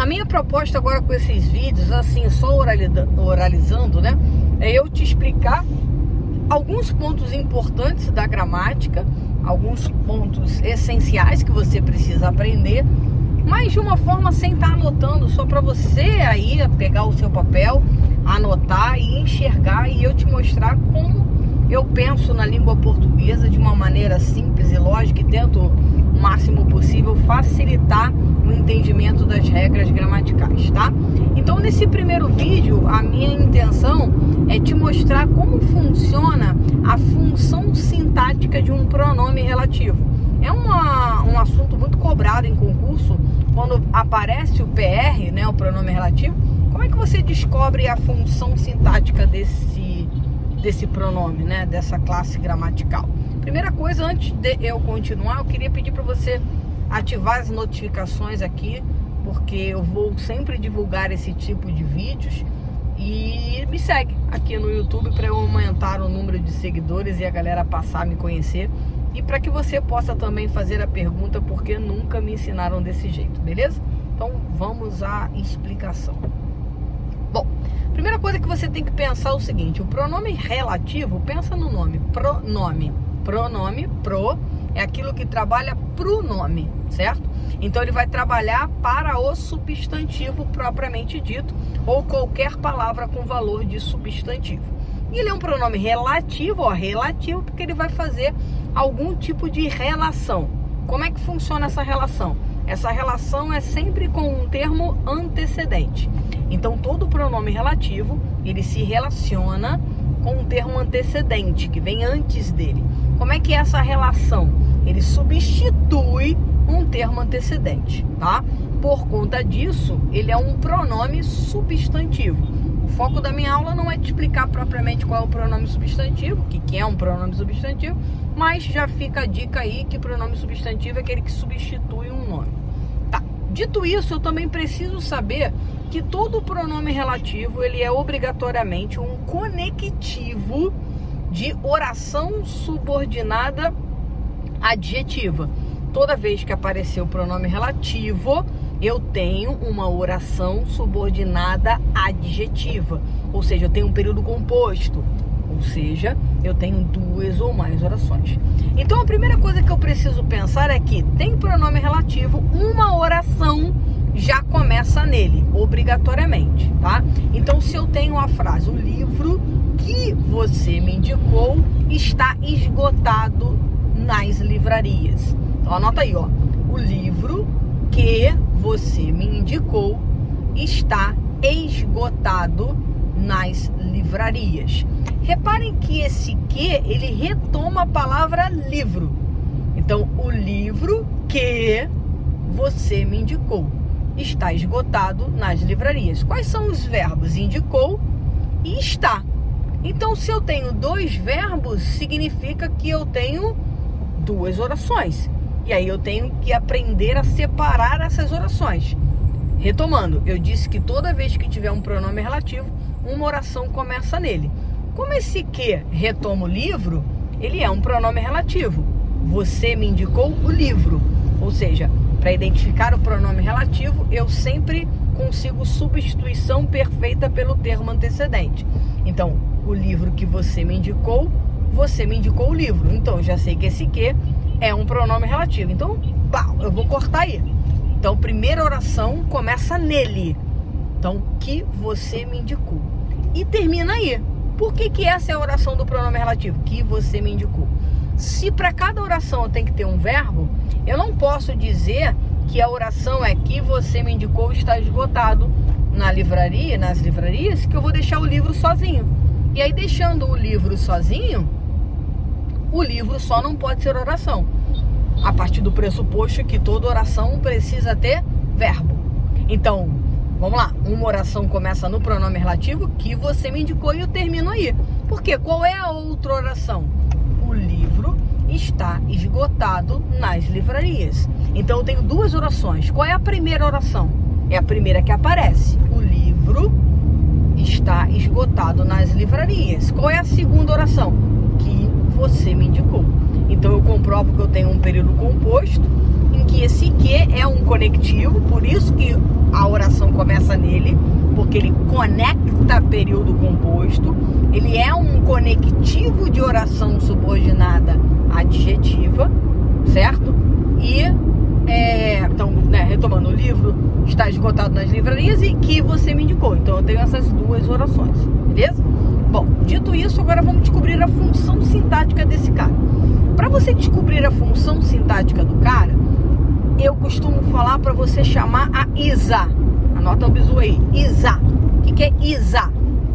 A minha proposta agora com esses vídeos, assim, só oralizando, né, é eu te explicar alguns pontos importantes da gramática, alguns pontos essenciais que você precisa aprender, mas de uma forma sem estar anotando, só para você aí pegar o seu papel, anotar e enxergar, e eu te mostrar como eu penso na língua portuguesa de uma maneira simples e lógica, e tento o máximo possível facilitar o entendimento das regras gramaticais, tá? Então, nesse primeiro vídeo, a minha intenção é te mostrar como funciona a função sintática de um pronome relativo. É um assunto muito cobrado em concurso, quando aparece o PR, né, o pronome relativo. Como é que você descobre a função sintática desse pronome, né, dessa classe gramatical? Primeira coisa, antes de eu continuar, eu queria pedir para você ativar as notificações aqui, porque eu vou sempre divulgar esse tipo de vídeos, e me segue aqui no YouTube para eu aumentar o número de seguidores e a galera passar a me conhecer, e para que você possa também fazer a pergunta, porque nunca me ensinaram desse jeito, beleza? Então vamos à explicação. Bom, primeira coisa que você tem que pensar é o seguinte: o pronome relativo, pensa no nome, pronome. Pronome, pro, é aquilo que trabalha pro nome, certo? Então ele vai trabalhar para o substantivo propriamente dito, ou qualquer palavra com valor de substantivo. E ele é um pronome relativo, relativo, porque ele vai fazer algum tipo de relação. Como é que funciona essa relação? Essa relação é sempre com um termo antecedente. Então todo pronome relativo, ele se relaciona com um termo antecedente, que vem antes dele. Como é que é essa relação? Ele substitui um termo antecedente, tá? Por conta disso, ele é um pronome substantivo. O foco da minha aula não é te explicar propriamente qual é o pronome substantivo, o que é um pronome substantivo, mas já fica a dica aí que pronome substantivo é aquele que substitui um nome. Tá. Dito isso, eu também preciso saber que todo pronome relativo, ele é obrigatoriamente um conectivo de oração subordinada adjetiva. Toda vez que aparecer o pronome relativo, eu tenho uma oração subordinada adjetiva, ou seja, eu tenho um período composto, ou seja, eu tenho duas ou mais orações. Então a primeira coisa que eu preciso pensar é que tem pronome relativo, uma oração já começa nele, obrigatoriamente, tá? Então se eu tenho a frase, o livro que você me indicou está esgotado nas livrarias. Então anota aí, ó, o livro que você me indicou está esgotado nas livrarias. Reparem que esse que, ele retoma a palavra livro. Então, o livro que você me indicou está esgotado nas livrarias. Quais são os verbos? Indicou e está. Então, se eu tenho dois verbos, significa que eu tenho duas orações. E aí eu tenho que aprender a separar essas orações. Retomando, eu disse que toda vez que tiver um pronome relativo, uma oração começa nele. Como esse que retoma o livro, ele é um pronome relativo. Você me indicou o livro. Ou seja, para identificar o pronome relativo, eu sempre consigo substituição perfeita pelo termo antecedente. Então, o livro que você me indicou o livro. Então, eu já sei que esse que é um pronome relativo. Então, eu vou cortar aí. Então, primeira oração começa nele. Então, que você me indicou. E termina aí. Por que essa é a oração do pronome relativo? Que você me indicou. Se para cada oração eu tenho que ter um verbo, eu não posso dizer que a oração é que você me indicou está esgotado nas livrarias, que eu vou deixar o livro sozinho. E aí, deixando o livro sozinho, o livro só não pode ser oração, a partir do pressuposto que toda oração precisa ter verbo. Então, vamos lá, uma oração começa no pronome relativo, que você me indicou, e eu termino aí. Por quê? Qual é a outra oração? O livro está esgotado nas livrarias. Então eu tenho duas orações. Qual é a primeira oração? É a primeira que aparece. O livro está esgotado nas livrarias. Qual é a segunda oração? Que você me indicou. Então eu comprovo que eu tenho um período composto. Em em que esse que é um conectivo, por isso que a oração começa nele, porque ele conecta período composto, ele é um conectivo de oração subordinada adjetiva, certo? E, então, retomando, o livro está esgotado nas livrarias e que você me indicou. Então, eu tenho essas duas orações, beleza? Bom, dito isso, agora vamos descobrir a função sintática desse cara. Para você descobrir a função sintática do cara, eu costumo falar para você chamar a ISA. Anota o bizu aí, ISA. O que é ISA?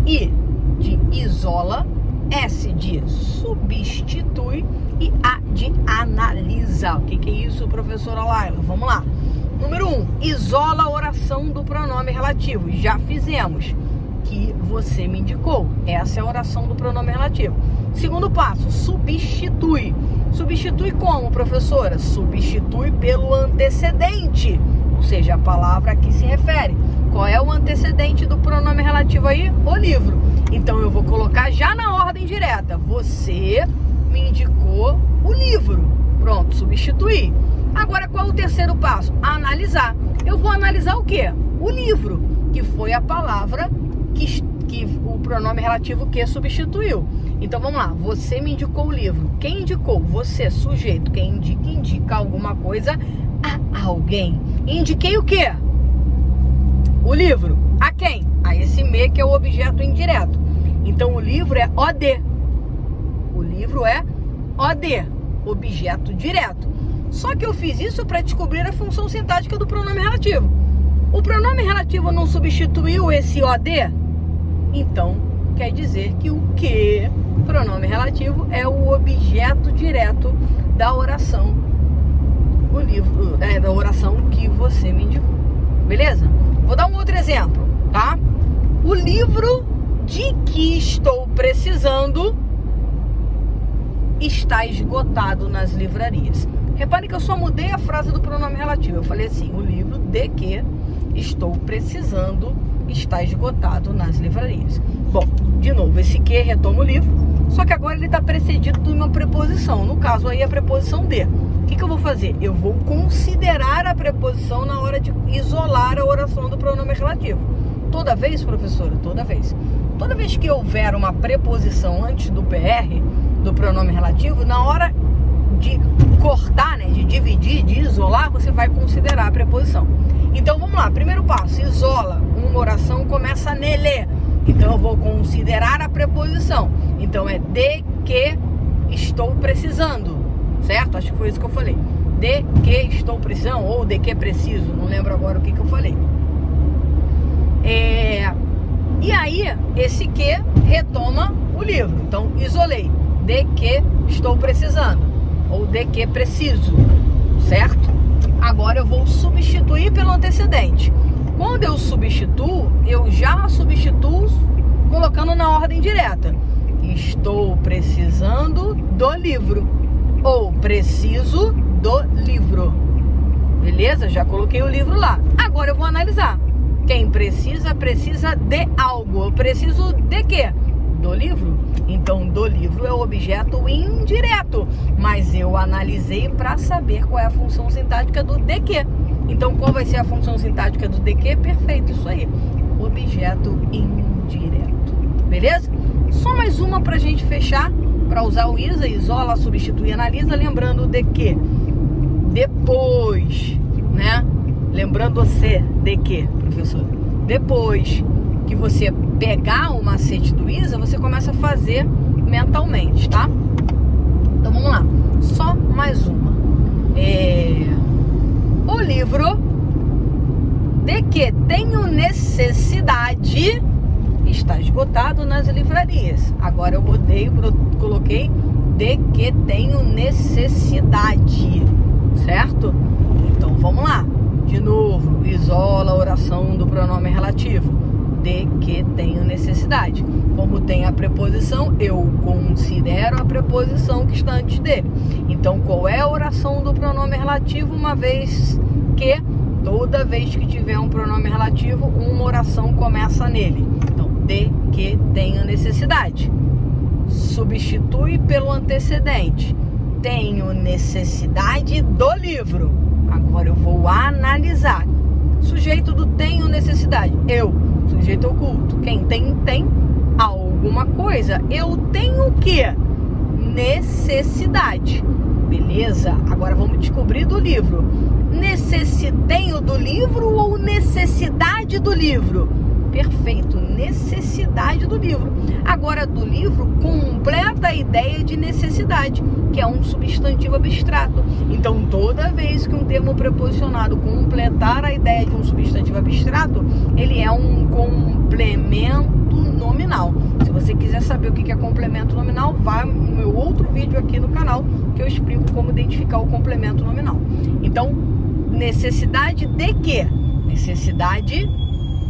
I de isola, S de substitui e A de analisa. O que é isso, professora Laila? Vamos lá. Número 1, isola a oração do pronome relativo. Já fizemos, que você me indicou. Essa é a oração do pronome relativo. Segundo passo, substitui. Substitui como, professora? Substitui pelo antecedente, ou seja, a palavra a que se refere. Qual é o antecedente do pronome relativo aí? O livro. Então eu vou colocar já na ordem direta. Você me indicou o livro. Pronto, substituir. Agora qual é o terceiro passo? Analisar. Eu vou analisar o quê? O livro, que foi a palavra que o pronome relativo que substituiu. Então vamos lá, você me indicou o livro. Quem indicou? Você, sujeito. Quem indica alguma coisa a alguém. Indiquei o quê? O livro. A quem? A esse me, que é o objeto indireto. Então o livro é OD. O livro é OD, objeto direto. Só que eu fiz isso para descobrir a função sintática do pronome relativo. O pronome relativo não substituiu esse OD? Então, quer dizer que o que, pronome relativo, é o objeto direto da oração. O livro, da oração que você me indicou. Beleza? Vou dar um outro exemplo, tá? O livro de que estou precisando está esgotado nas livrarias. Repare que eu só mudei a frase do pronome relativo. Eu falei assim, o livro de que estou precisando está esgotado nas livrarias. Bom, de novo, esse que retoma o livro, só que agora ele está precedido de uma preposição. No caso aí, a preposição de. O que eu vou fazer? Eu vou considerar a preposição na hora de isolar a oração do pronome relativo. Toda vez, professora? Toda vez. Toda vez que houver uma preposição antes do PR, do pronome relativo, na hora de cortar, né, de dividir, de isolar, você vai considerar a preposição. Então vamos lá, primeiro passo, isola. Uma oração começa nele. Então eu vou considerar a preposição. Então é de que estou precisando, certo? Acho que foi isso que eu falei. De que estou precisando, ou de que preciso, não lembro agora o que eu falei. E aí, esse que retoma o livro. Então, isolei. De que estou precisando, ou de que preciso, certo? Agora eu vou substituir pelo antecedente. Quando eu substituo, eu já substituo colocando na ordem direta. Estou precisando do livro, ou preciso do livro. Beleza? Já coloquei o livro lá. Agora eu vou analisar. Quem precisa, precisa de algo. Eu preciso de quê? Do livro. Então, do livro é o objeto indireto. Mas eu analisei para saber qual é a função sintática do de que. Então, qual vai ser a função sintática do de que? Perfeito, isso aí. Objeto indireto. Beleza? Só mais uma para a gente fechar. Para usar o ISA, isola, substitui, analisa. Lembrando de que depois, né? Lembrando você de que, professor? Depois que você pegar o macete do ISA, você começa a fazer mentalmente, tá? Então vamos lá. Só mais uma. O livro de que tenho necessidade está esgotado nas livrarias. Agora eu coloquei de que tenho necessidade, certo? Então vamos lá. De novo, isola a oração do pronome relativo. De que tenho necessidade. Como tem a preposição, eu considero a preposição que está antes dele. Então, qual é a oração do pronome relativo? Uma vez que, toda vez que tiver um pronome relativo, uma oração começa nele. Então, de que tenho necessidade. Substitui pelo antecedente. Tenho necessidade do livro. Agora eu vou analisar. Sujeito do tenho necessidade. Eu, sujeito oculto. Quem tem, tem alguma coisa. Eu tenho o quê? Necessidade. Beleza? Agora vamos descobrir do livro. Tenho do livro ou necessidade do livro? Perfeito, necessidade do livro. Agora, do livro completa a ideia de necessidade, que é um substantivo abstrato. Então, toda vez que um termo preposicionado completar a ideia de um substantivo abstrato, ele é um complemento nominal. Se você quiser saber o que é complemento nominal, vá no meu outro vídeo aqui no canal, que eu explico como identificar o complemento nominal. Então, necessidade de quê? Necessidade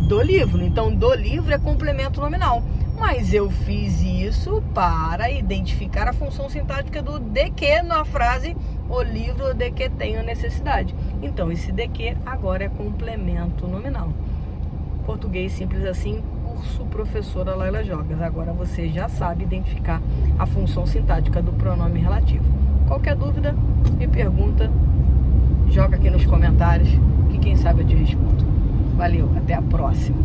do livro. Então, do livro é complemento nominal. Mas eu fiz isso para identificar a função sintática do de que na frase o livro de que tenho necessidade. Então, esse de que agora é complemento nominal. Português simples assim, curso professora Laila Jogas. Agora você já sabe identificar a função sintática do pronome relativo. Qualquer dúvida e pergunta, joga aqui nos comentários que quem sabe eu te respondo. Valeu, até a próxima.